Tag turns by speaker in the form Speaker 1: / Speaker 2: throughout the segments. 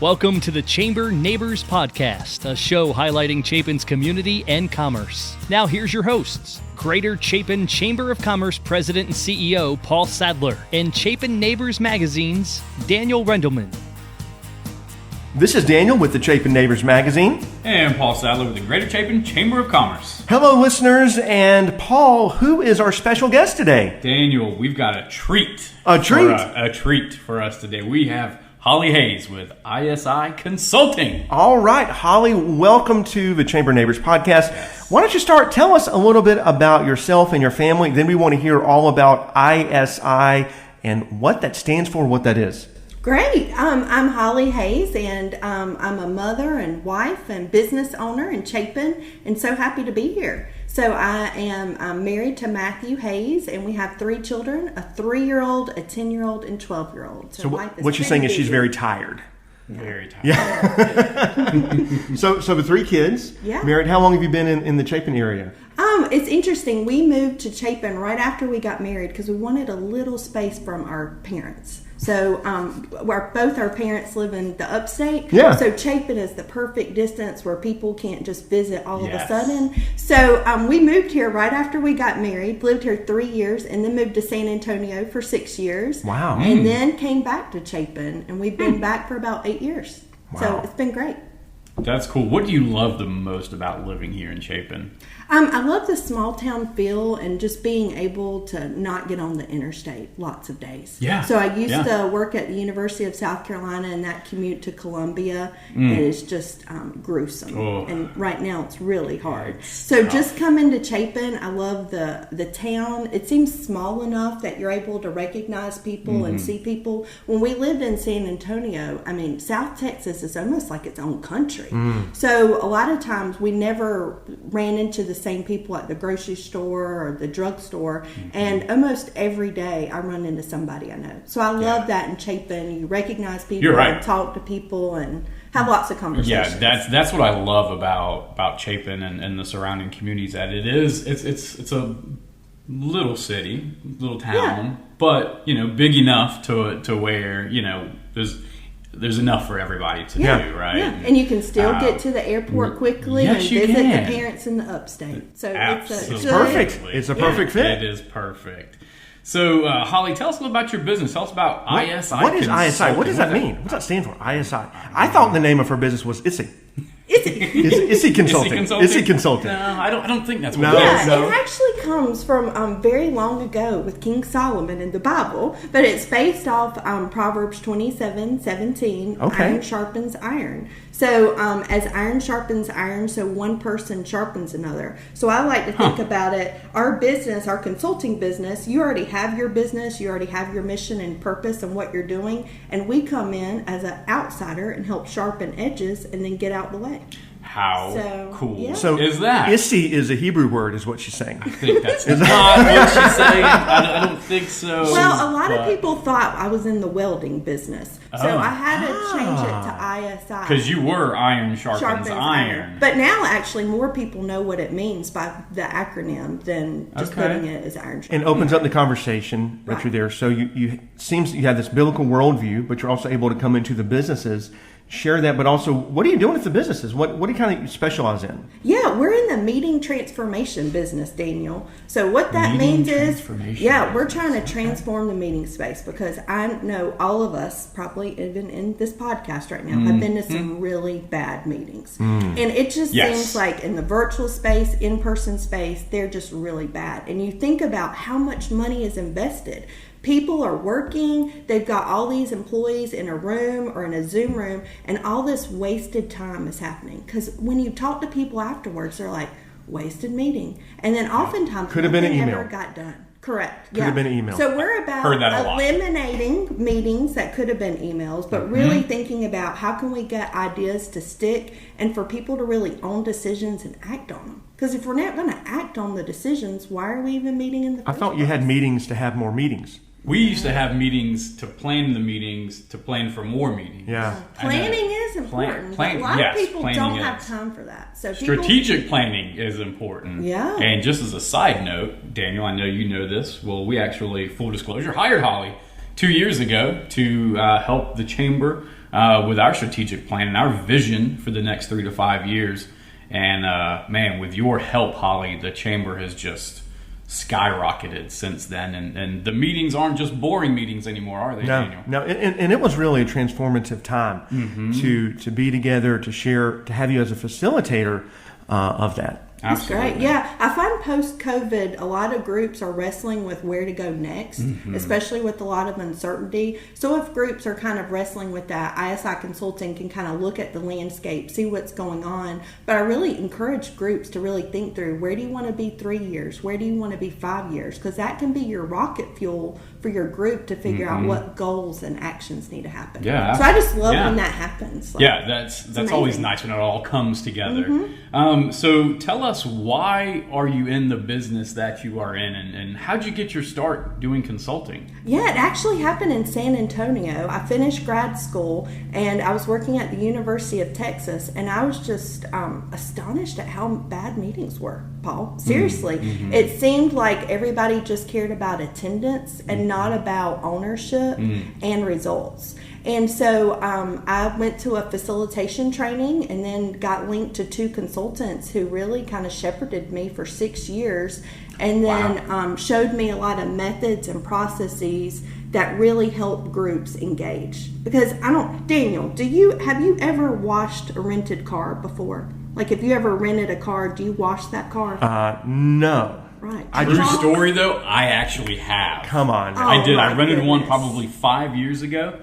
Speaker 1: Welcome to the Chamber Neighbors Podcast, a show highlighting Chapin's community and commerce. Now here's your hosts, Greater Chapin Chamber of Commerce President and CEO Paul Sadler, and Chapin Neighbors Magazine's Daniel Rendelman.
Speaker 2: This is Daniel with the Chapin Neighbors Magazine.
Speaker 3: And Paul Sadler with the Greater Chapin Chamber of Commerce.
Speaker 2: Hello, listeners. And Paul, who is our special guest today?
Speaker 3: Daniel, we've got a treat.
Speaker 2: A treat?
Speaker 3: A treat for us today. We have Holly Hayes with ISI Consulting.
Speaker 2: All right, Holly, welcome to the Chamber Neighbors Podcast. Yes. Why don't you start? Tell us a little bit about yourself and your family. Then we want to hear all about ISI and what that stands for, what that is.
Speaker 4: Great. I'm Holly Hayes, and I'm a mother and wife and business owner in Chapin, and so happy to be here. So I'm married to Matthew Hayes, and we have 3 children, a 3-year-old, a 10-year-old, and 12-year-old.
Speaker 2: So what you're saying is she's very tired.
Speaker 3: Very tired.
Speaker 2: Yeah. So the 3 kids,
Speaker 4: yeah.
Speaker 2: Married. How long have you been in the Chapin area?
Speaker 4: It's interesting. We moved to Chapin right after we got married because we wanted a little space from our parents. So both our parents live in the upstate.
Speaker 2: Yeah.
Speaker 4: So Chapin is the perfect distance where people can't just visit all
Speaker 3: Yes.
Speaker 4: of a sudden. So we moved here right after we got married, lived here 3 years, and then moved to San Antonio for 6 years.
Speaker 2: Wow.
Speaker 4: And then came back to Chapin, and we've been back for about 8 years.
Speaker 2: Wow.
Speaker 4: So it's been great.
Speaker 3: That's cool. What do you love the most about living here in Chapin?
Speaker 4: I love the small town feel and just being able to not get on the interstate lots of days.
Speaker 3: Yeah.
Speaker 4: So I used to work at the University of South Carolina, and that commute to Columbia is just gruesome.
Speaker 3: Oh.
Speaker 4: And right now it's really hard.
Speaker 3: It's
Speaker 4: so
Speaker 3: tough.
Speaker 4: just coming to Chapin, I love the town. It seems small enough that you're able to recognize people and see people. When we lived in San Antonio, I mean, South Texas is almost like its own country. So a lot of times we never ran into the same people at the grocery store or the drugstore, and almost every day I run into somebody I know. So I love that in Chapin. You recognize people,
Speaker 3: You're right.
Speaker 4: and talk to people, and have lots of conversations.
Speaker 3: Yeah, that's what I love about Chapin and the surrounding communities. That it's a little city, little town, but big enough to where there's enough for everybody to do, right?
Speaker 4: Yeah, and you can still get to the airport quickly and visit the parents in the upstate. So
Speaker 2: it's perfect. It's a perfect fit.
Speaker 3: It is perfect. So, Holly, tell us a little about your business. Tell us about ISI.
Speaker 2: What is ISI? What does that mean? What does that stand for? ISI. I thought the name of her business was ISI. ISI Consulting. ISI Consulting.
Speaker 3: No, I don't think that's what
Speaker 2: No.
Speaker 3: it is.
Speaker 4: It actually comes from very long ago with King Solomon in the Bible, but it's based off Proverbs 27:17.
Speaker 2: Okay.
Speaker 4: Iron sharpens iron. So as iron sharpens iron, so one person sharpens another. So I like to think about it, our business, our consulting business, you already have your business, you already have your mission and purpose and what you're doing, and we come in as an outsider and help sharpen edges and then get out the way.
Speaker 3: How cool
Speaker 2: So
Speaker 3: is that?
Speaker 2: ISI is a Hebrew word, is what she's saying.
Speaker 3: I think that's not what she's saying. I don't think so.
Speaker 4: Well, a lot of people thought I was in the welding business, so I had to change it to ISI.
Speaker 3: Because you were iron sharpens iron.
Speaker 4: But now, actually, more people know what it means by the acronym than just putting it as iron sharpens.
Speaker 2: And opens up the conversation that you're there. So you seems you have this biblical worldview, but you're also able to come into the businesses, share that, but also, what are you doing with the businesses? What do you kind of specialize in?
Speaker 4: Yeah, we're in the meeting transformation business, Daniel. So what that means is, we're trying to transform the meeting space, because I know all of us, probably even in this podcast right now, have been to some really bad meetings. And it just seems like in the virtual space, in-person space, they're just really bad. And you think about how much money is invested. People are working, they've got all these employees in a room or in a Zoom room, and all this wasted time is happening. Because when you talk to people afterwards, they're like, wasted meeting. And then oftentimes
Speaker 2: Could have been an email.
Speaker 4: never got done. Correct.
Speaker 2: Could have been an email.
Speaker 4: So we're about eliminating meetings that could have been emails, but really thinking about how can we get ideas to stick and for people to really own decisions and act on them. Because if we're not going to act on the decisions, why are we even meeting in the first
Speaker 2: I thought you had meetings to have more meetings.
Speaker 3: We used to have meetings to plan the meetings, to plan for more meetings.
Speaker 2: Yeah.
Speaker 4: Planning is important. But a lot of people don't have time for that. So
Speaker 3: strategic planning is important.
Speaker 4: Yeah.
Speaker 3: And just as a side note, Daniel, I know you know this. Well, we actually, full disclosure, hired Holly 2 years ago to help the chamber with our strategic plan and our vision for the next 3 to 5 years. And man, with your help, Holly, the chamber has just skyrocketed since then. And the meetings aren't just boring meetings anymore, are they, Daniel?
Speaker 2: No, and it was really a transformative time to be together, to share, to have you as a facilitator of that.
Speaker 4: That's
Speaker 3: Absolutely.
Speaker 4: great. Yeah, I find post-COVID, a lot of groups are wrestling with where to go next, especially with a lot of uncertainty. So if groups are kind of wrestling with that, ISI Consulting can kind of look at the landscape, see what's going on. But I really encourage groups to really think through, where do you want to be 3 years? Where do you want to be 5 years? Because that can be your rocket fuel for your group to figure out what goals and actions need to happen.
Speaker 3: Yeah.
Speaker 4: So I just love when that happens.
Speaker 3: Yeah, that's always nice when it all comes together. So tell us, why are you in the business that you are in, and how'd you get your start doing consulting?
Speaker 4: Yeah, it actually happened in San Antonio. I finished grad school and I was working at the University of Texas, and I was just astonished at how bad meetings were, Paul. Seriously. It seemed like everybody just cared about attendance and not about ownership and results. And so I went to a facilitation training and then got linked to 2 consultants who really kind of shepherded me for 6 years, and then showed me a lot of methods and processes that really help groups engage. Because Daniel, have you ever washed a rented car before? Like, if you ever rented a car, do you wash that car?
Speaker 2: No.
Speaker 4: Right.
Speaker 3: True story, though, I actually have.
Speaker 2: Come on.
Speaker 3: I did. I rented one
Speaker 4: goodness.
Speaker 3: probably 5 years ago,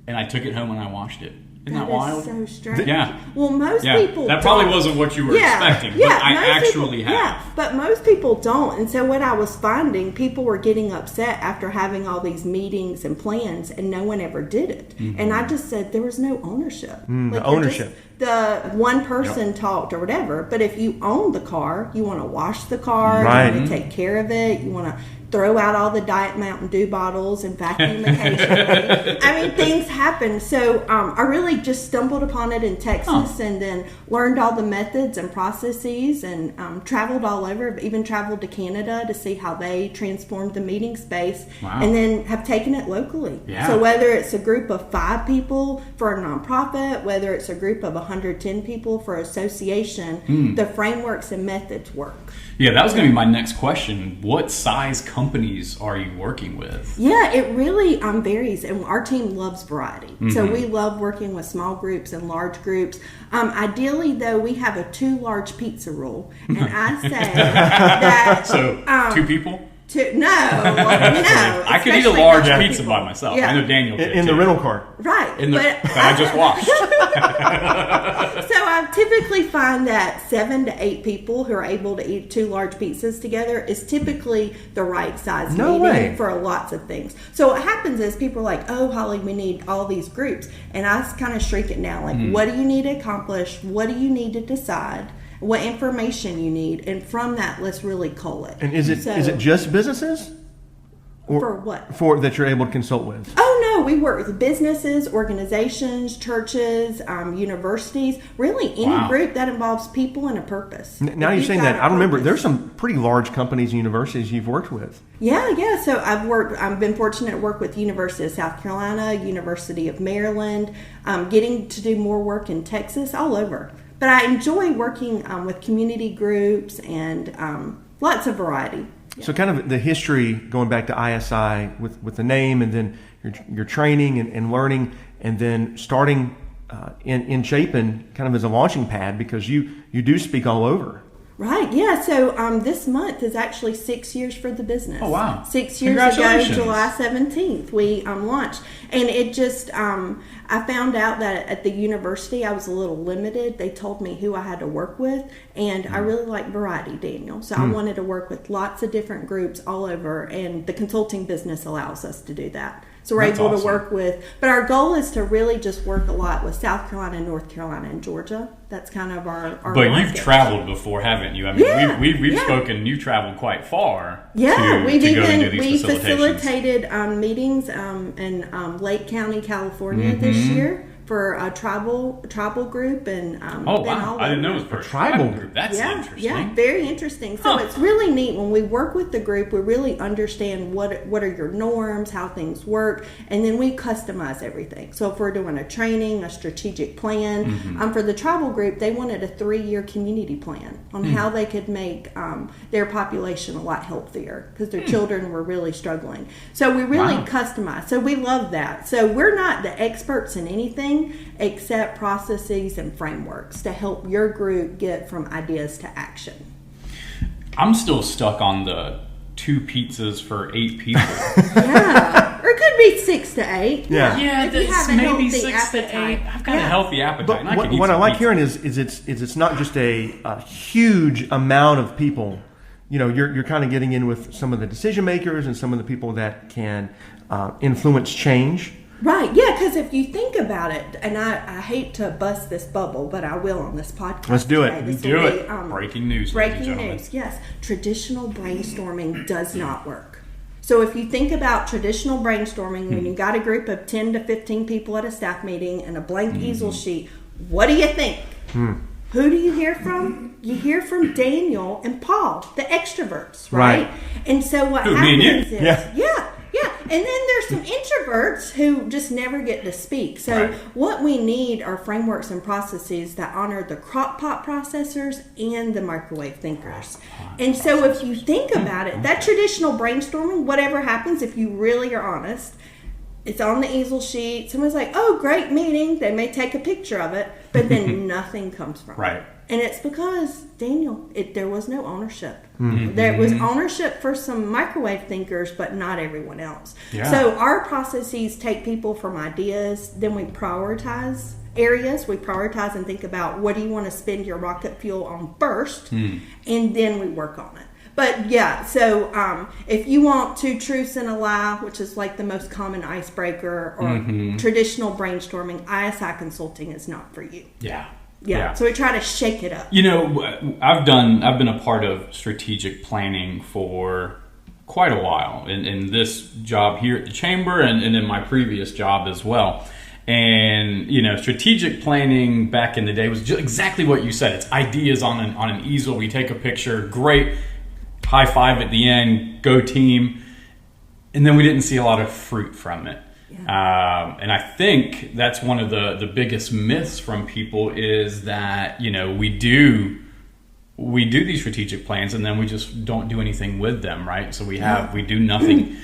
Speaker 3: and I took it home and I washed it. Isn't that wild?
Speaker 4: That is so strange.
Speaker 3: Yeah.
Speaker 4: Well, most people
Speaker 3: that probably
Speaker 4: don't.
Speaker 3: wasn't what you were expecting, but I actually have.
Speaker 4: Yeah, but most people don't. And so what I was finding, people were getting upset after having all these meetings and plans, and no one ever did it. And I just said there was no ownership.
Speaker 2: Ownership.
Speaker 4: The one person talked or whatever, but if you own the car, you want to wash the car,
Speaker 2: Right.
Speaker 4: you want to take care of it, you want to throw out all the Diet Mountain Dew bottles and vacuum occasionally. I mean, things happen. So I really just stumbled upon it in Texas and then learned all the methods and processes, and traveled all over, even traveled to Canada to see how they transformed the meeting space, and then have taken it locally.
Speaker 3: Yeah.
Speaker 4: So whether it's a group of 5 people for a nonprofit, whether it's a group of 110 people for association, the frameworks and methods work.
Speaker 3: Yeah, that was going to be my next question. What size companies are you working with?
Speaker 4: Yeah, it really varies, and our team loves variety. So we love working with small groups and large groups. Ideally, though, we have a 2 large pizza rule, and I say that...
Speaker 3: So, 2 people?
Speaker 4: No.
Speaker 3: I could eat a large pizza by myself.
Speaker 4: Yeah.
Speaker 3: I know Daniel could
Speaker 2: In the
Speaker 3: too.
Speaker 2: rental car.
Speaker 4: Right.
Speaker 3: That I just washed.
Speaker 4: So I typically find that 7 to 8 people who are able to eat 2 large pizzas together is typically the right size meeting for lots of things. So what happens is people are like, oh, Holly, we need all these groups. And I kind of shrink it down. Like, what do you need to accomplish? What do you need to decide? What information you need? And from that, let's really cull it.
Speaker 2: And is it just businesses? Or
Speaker 4: for what?
Speaker 2: For that you're able to consult with?
Speaker 4: Oh, no. We work with businesses, organizations, churches, universities, really any group that involves people and a purpose.
Speaker 2: Now you're saying that, I remember there's some pretty large companies and universities you've worked with.
Speaker 4: Yeah. So I've been fortunate to work with University of South Carolina, University of Maryland, getting to do more work in Texas, all over. But I enjoy working with community groups and lots of variety. Yeah.
Speaker 2: So kind of the history going back to ISI with the name, and then your training and learning, and then starting in Chapin kind of as a launching pad, because you do speak all over.
Speaker 4: Right, yeah. So this month is actually 6 years for the business.
Speaker 3: Oh, wow.
Speaker 4: 6 years ago, July 17th, we launched. And it just, I found out that at the university I was a little limited. They told me who I had to work with, and I really like variety, Daniel. So I wanted to work with lots of different groups all over, and the consulting business allows us to do that. So we're able to work with, but our goal is to really just work a lot with South Carolina, North Carolina, and Georgia. That's kind of our
Speaker 3: But
Speaker 4: market.
Speaker 3: you've traveled before, haven't you? I mean, we've spoken. You traveled quite far.
Speaker 4: Yeah,
Speaker 3: we
Speaker 4: facilitated meetings in Lake County, California this year for a tribal group, and
Speaker 3: oh wow, I didn't know it was for a tribal group. That's interesting.
Speaker 4: Yeah, very interesting. So it's really neat when we work with the group. We really understand what are your norms, how things work, and then we customize everything. So if we're doing a training, a strategic plan, for the tribal group, they wanted a 3-year community plan on how they could make their population a lot healthier because their children were really struggling. So we really customize. So we love that. So we're not the experts in anything except processes and frameworks to help your group get from ideas to action.
Speaker 3: I'm still stuck on the 2 pizzas for 8 people.
Speaker 4: Yeah. Or it could be 6 to 8.
Speaker 3: Yeah,
Speaker 4: if you have a
Speaker 3: maybe
Speaker 4: healthy
Speaker 3: 6 to 8.
Speaker 4: appetite.
Speaker 3: I've got a healthy appetite.
Speaker 2: But what I like hearing is it's not just a huge amount of people. You know, you're kind of getting in with some of the decision makers and some of the people that can influence change.
Speaker 4: Right, yeah, because if you think about it, and I hate to bust this bubble, but I will on this podcast.
Speaker 2: Let's do
Speaker 4: today.
Speaker 2: it.
Speaker 3: Do it. Breaking news.
Speaker 4: Breaking news, yes. Traditional brainstorming does not work. So if you think about traditional brainstorming, when you got a group of 10 to 15 people at a staff meeting and a blank easel sheet, what do you think? Who do you hear from? You hear from Daniel and Paul, the extroverts, right? And so what happens is, yeah. And then there's some introverts who just never get to speak. So what we need are frameworks and processes that honor the crock pot processors and the microwave thinkers. And so if you think about it, that traditional brainstorming, whatever happens, if you really are honest, it's on the easel sheet. Someone's like, oh, great meeting. They may take a picture of it, but then nothing comes from it. And it's because, Daniel, there was no ownership. There was ownership for some microwave thinkers, but not everyone else. So our processes take people from ideas, then we prioritize areas. We prioritize and think about what do you want to spend your rocket fuel on first, and then we work on it. But yeah, so if you want 2 truths and a lie, which is like the most common icebreaker, or traditional brainstorming, ISI Consulting is not for you. Yeah. So we try to shake it up.
Speaker 3: You know, I've been a part of strategic planning for quite a while in this job here at the Chamber and in my previous job as well. And, you know, strategic planning back in the day was just exactly what you said. It's ideas on an easel. We take a picture. Great. High five at the end. Go team. And then we didn't see a lot of fruit from it. And I think that's one of the biggest myths from people is that, you know, we do these strategic plans and then we just don't do anything with them, right? So we do nothing.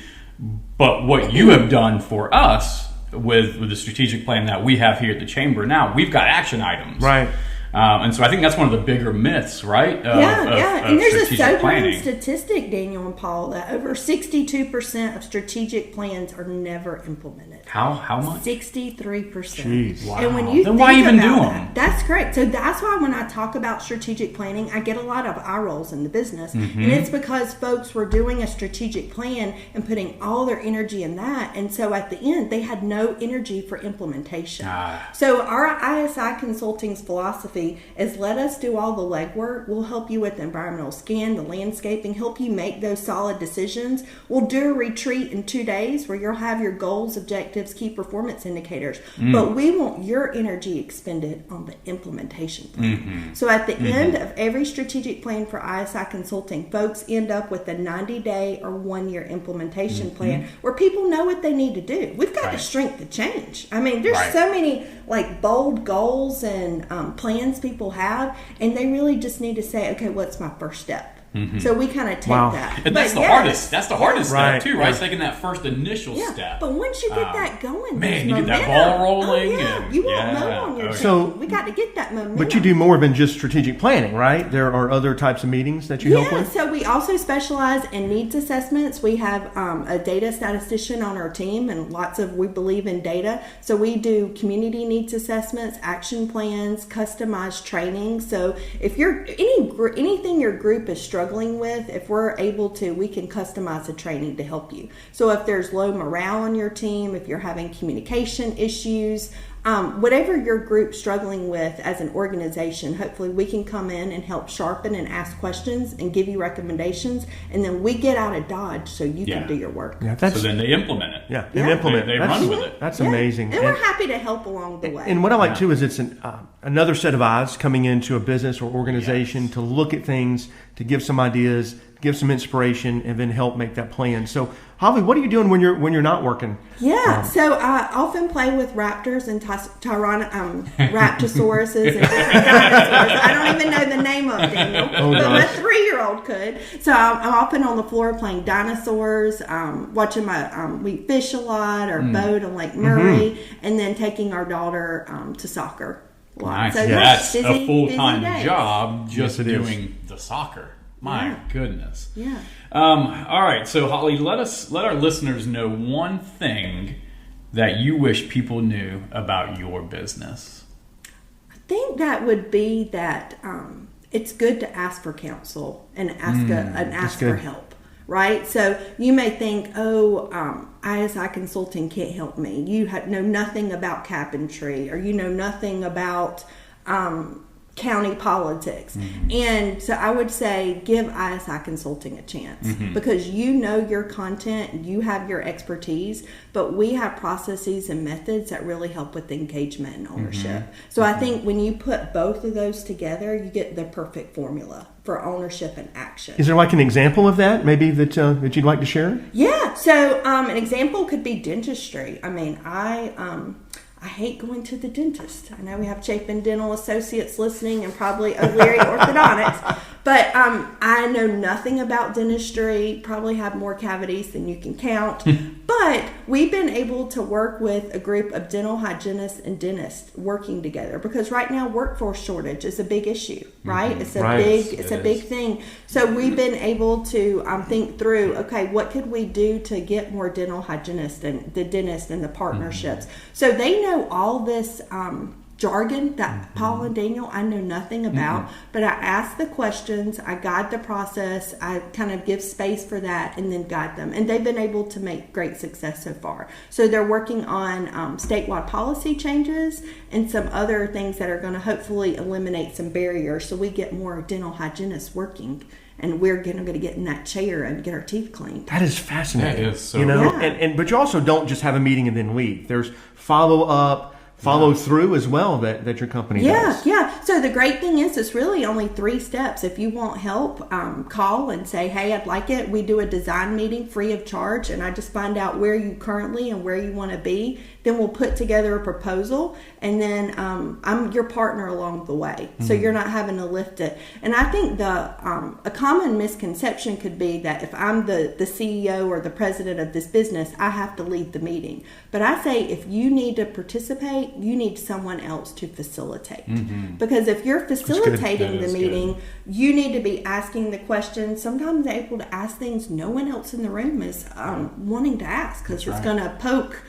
Speaker 3: But what you have done for us with the strategic plan that we have here at the Chamber now, we've got action items.
Speaker 2: Right.
Speaker 3: And so I think that's one of the bigger myths, right?
Speaker 4: And there's a sobering
Speaker 3: planning.
Speaker 4: statistic, Daniel and Paul, that over 62% of strategic plans are never implemented.
Speaker 3: How much?
Speaker 4: 63%.
Speaker 2: Jeez.
Speaker 3: Wow.
Speaker 4: And when you
Speaker 3: then why even do
Speaker 4: that,
Speaker 3: them?
Speaker 4: that's great. So that's why when I talk about strategic planning, I get a lot of eye rolls in the business. And it's because folks were doing a strategic plan and putting all their energy in that. And so at the end, they had no energy for implementation. So our ISI Consulting's philosophy is let us do all the legwork. We'll help you with the environmental scan, the landscaping, help you make those solid decisions. We'll do a retreat in 2 days where you'll have your goals, objectives, key performance indicators. But we want your energy expended on the implementation plan. So at the end of every strategic plan for ISI Consulting, folks end up with a 90-day or 1-year implementation plan where people know what they need to do. We've got the strength to change. I mean, there's so many like bold goals and plans people have, and they really just need to say, okay, what's my first step? So we kind of take that.
Speaker 3: And that's the hardest. That's the hardest step too, right? Taking that first initial step.
Speaker 4: But once you get that going,
Speaker 3: man, you get that ball rolling.
Speaker 4: You won't know on your team. We got to get that momentum.
Speaker 2: But you do more than just strategic planning, right? There are other types of meetings that you help with?
Speaker 4: So we also specialize in needs assessments. We have a data statistician on our team, and we believe in data. So we do community needs assessments, action plans, customized training. So if you're anything your group is struggling with, if we're able to, we can customize a training to help you. So if there's low morale on your team, if you're having communication issues, whatever your group's struggling with as an organization, hopefully we can come in and help sharpen and ask questions and give you recommendations, and then we get out of Dodge so you can do your work.
Speaker 2: Yeah,
Speaker 3: so then they implement it.
Speaker 2: Yeah, and implement.
Speaker 3: They run with it.
Speaker 2: That's amazing.
Speaker 4: And we're happy to help along the way.
Speaker 2: And what I like too is it's another set of eyes coming into a business or organization to look at things, to give some ideas, give some inspiration, and then help make that plan. So, Holly, what are you doing when you're not working?
Speaker 4: Yeah, so I often play with raptors and raptosauruses and different dinosaurs. I don't even know the name of Daniel, but my 3-year-old could. So I'm often on the floor playing dinosaurs, watching we fish a lot or boat on Lake Murray, and then taking our daughter to soccer.
Speaker 3: Nice.
Speaker 4: So
Speaker 3: that's
Speaker 4: busy,
Speaker 3: a full-time
Speaker 4: busy
Speaker 3: job just doing the soccer. My goodness.
Speaker 4: Yeah.
Speaker 3: All right. So, Holly, let our listeners know one thing that you wish people knew about your business.
Speaker 4: I think that would be that it's good to ask for counsel and ask for help. Right? So you may think, ISI Consulting can't help me. You know nothing about carpentry, or you know nothing about county politics. And so I would say give ISI Consulting a chance, because you know your content, you have your expertise, but we have processes and methods that really help with engagement and ownership. So I think when you put both of those together, you get the perfect formula for ownership and action.
Speaker 2: Is there like an example of that maybe that you'd like to share?
Speaker 4: Yeah. So an example could be dentistry. I mean, I hate going to the dentist. I know we have Chapin Dental Associates listening and probably O'Leary Orthodontics, but I know nothing about dentistry, probably have more cavities than you can count. But we've been able to work with a group of dental hygienists and dentists working together, because right now workforce shortage is a big issue, right? It's a big thing. So we've been able to think through, okay, what could we do to get more dental hygienists and the dentists and the partnerships? So they know all this jargon that Paul and Daniel, I know nothing about, but I ask the questions, I guide the process, I kind of give space for that, and then guide them. And they've been able to make great success so far. So they're working on statewide policy changes and some other things that are going to hopefully eliminate some barriers, so we get more dental hygienists working. And we're going to get in that chair and get our teeth cleaned.
Speaker 2: That is fascinating.
Speaker 3: That is so cool.
Speaker 2: But you also don't just have a meeting and then leave. There's follow-up, follow-through as well that your company does.
Speaker 4: Yeah. So the great thing is it's really only 3 steps. If you want help, call and say, hey, I'd like it. We do a design meeting free of charge, and I just find out where you currently and where you want to be. Then we'll put together a proposal, and then I'm your partner along the way. So you're not having to lift it. And I think a common misconception could be that if I'm the CEO or the president of this business, I have to lead the meeting. But I say if you need to participate, you need someone else to facilitate. Because if you're facilitating the meeting, you need to be asking the questions. Sometimes they're able to ask things no one else in the room is wanting to ask, because it's going to poke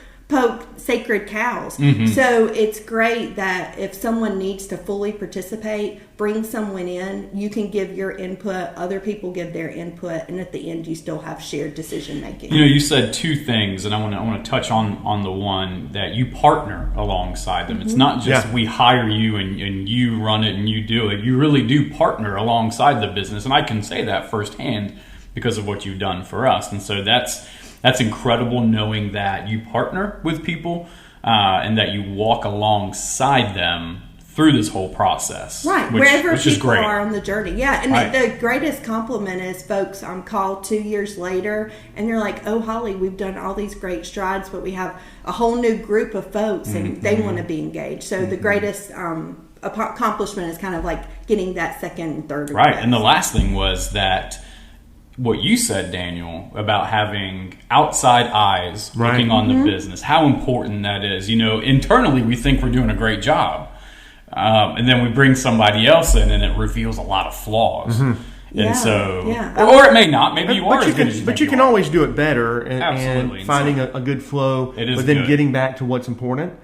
Speaker 4: sacred cows. So it's great that if someone needs to fully participate, bring someone in, you can give your input, other people give their input, and at the end you still have shared decision making.
Speaker 3: You said 2 things, and I want to touch on the one that you partner alongside them. It's not just we hire you and you run it and you do it. You really do partner alongside the business, and I can say that firsthand because of what you've done for us. And so that's incredible, knowing that you partner with people and that you walk alongside them through this whole process.
Speaker 4: Right, wherever people are on the journey. Yeah, and the greatest compliment is folks on call 2 years later, and they're like, oh, Holly, we've done all these great strides, but we have a whole new group of folks, and they want to be engaged. So the greatest accomplishment is kind of like getting that second and third.
Speaker 3: Right, and the last thing was that what you said, Daniel, about having outside eyes looking on the business, how important that is. Internally we think we're doing a great job. And then we bring somebody else in and it reveals a lot of flaws. And so, or it may not. Maybe you are as good as you think.
Speaker 2: But you can always do it better and finding a good flow, but then getting back to what's important.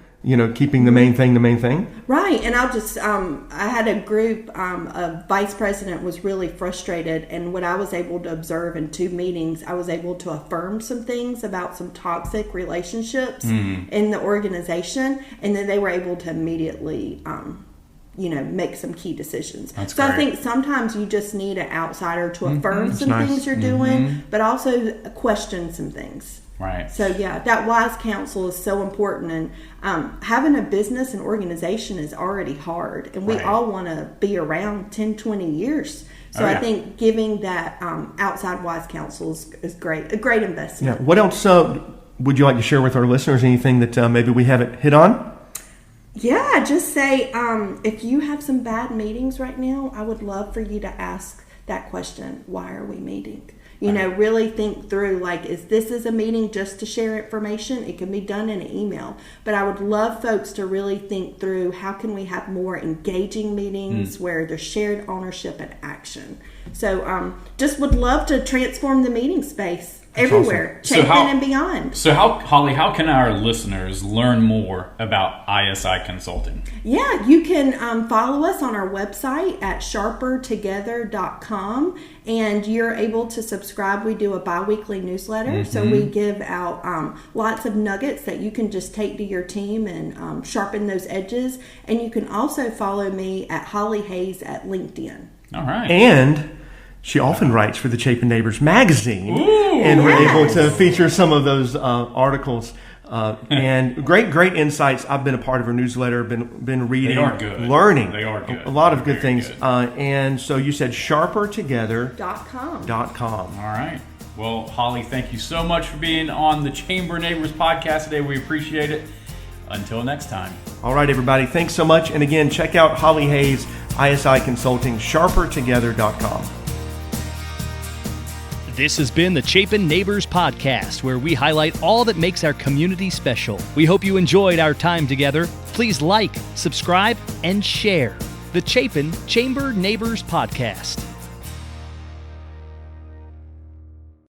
Speaker 2: keeping the main thing.
Speaker 4: Right. And I'll just, I had a group, a vice president was really frustrated. And what I was able to observe in 2 meetings, I was able to affirm some things about some toxic relationships in the organization. And then they were able to immediately, make some key decisions.
Speaker 3: That's
Speaker 4: so
Speaker 3: great.
Speaker 4: I think sometimes you just need an outsider to affirm some things you're doing, but also question some things.
Speaker 3: Right.
Speaker 4: So yeah, that wise counsel is so important, and having a business and organization is already hard, and we all want to be around 10, 20 years. So I think giving that outside wise counsel is great, a great investment.
Speaker 2: Yeah. What else would you like to share with our listeners? Anything that maybe we haven't hit on?
Speaker 4: Yeah, just say if you have some bad meetings right now, I would love for you to ask that question: why are we meeting? Really think through, is this a meeting just to share information? It can be done in an email. But I would love folks to really think through, how can we have more engaging meetings where there's shared ownership and action? So just would love to transform the meeting space everywhere,
Speaker 2: awesome.
Speaker 4: Chapin and beyond.
Speaker 3: So Holly, how can our listeners learn more about ISI Consulting?
Speaker 4: Yeah, you can follow us on our website at sharpertogether.com, and you're able to subscribe. We do a bi-weekly newsletter, so we give out lots of nuggets that you can just take to your team and sharpen those edges. And you can also follow me at Holly Hayes at LinkedIn.
Speaker 3: All right.
Speaker 2: And she often writes for the Chapin Neighbors magazine, and we're able to feature some of those articles. And great insights. I've been a part of her newsletter, been reading,
Speaker 3: They are good.
Speaker 2: learning.
Speaker 3: They are good.
Speaker 2: A lot of good
Speaker 3: Very
Speaker 2: things.
Speaker 3: good.
Speaker 2: And so you said sharpertogether.com.
Speaker 3: All right. Well, Holly, thank you so much for being on the Chamber Neighbors podcast today. We appreciate it. Until next time.
Speaker 2: All right, everybody. Thanks so much. And again, check out Holly Hayes, ISI Consulting, sharpertogether.com.
Speaker 1: This has been the Chapin Neighbors Podcast, where we highlight all that makes our community special. We hope you enjoyed our time together. Please like, subscribe, and share the Chapin Chamber Neighbors Podcast.